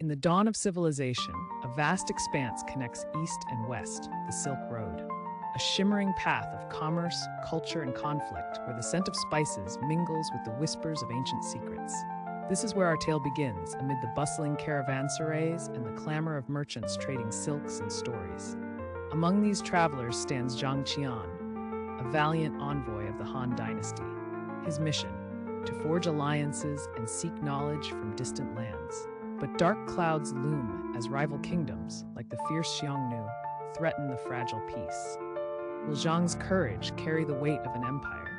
In the dawn of civilization, a vast expanse connects east and west, the Silk Road, a shimmering path of commerce, culture, and conflict where the scent of spices mingles with the whispers of ancient secrets. This is where our tale begins, amid the bustling caravanserais and the clamor of merchants trading silks and stories. Among these travelers stands Zhang Qian, a valiant envoy of the Han dynasty. His mission, to forge alliances and seek knowledge from distant lands. But dark clouds loom as rival kingdoms, like the fierce Xiongnu, threaten the fragile peace. Will Zhang's courage carry the weight of an empire?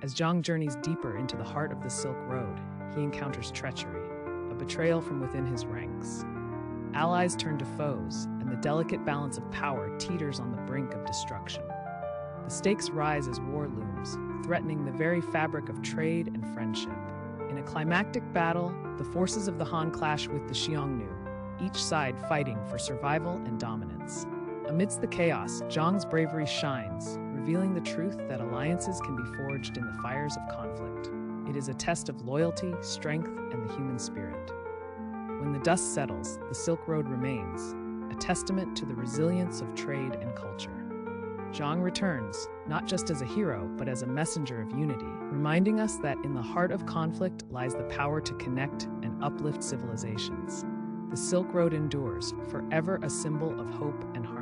As Zhang journeys deeper into the heart of the Silk Road, he encounters treachery, a betrayal from within his ranks. Allies turn to foes, and the delicate balance of power teeters on the brink of destruction. The stakes rise as war looms, threatening the very fabric of trade and friendship. In a climactic battle, the forces of the Han clash with the Xiongnu, each side fighting for survival and dominance. Amidst the chaos, Zhang's bravery shines, revealing the truth that alliances can be forged in the fires of conflict. It is a test of loyalty, strength, and the human spirit. When the dust settles, the Silk Road remains, a testament to the resilience of trade and culture. Zhang returns, not just as a hero, but as a messenger of unity, reminding us that in the heart of conflict lies the power to connect and uplift civilizations. The Silk Road endures, forever a symbol of hope and harmony.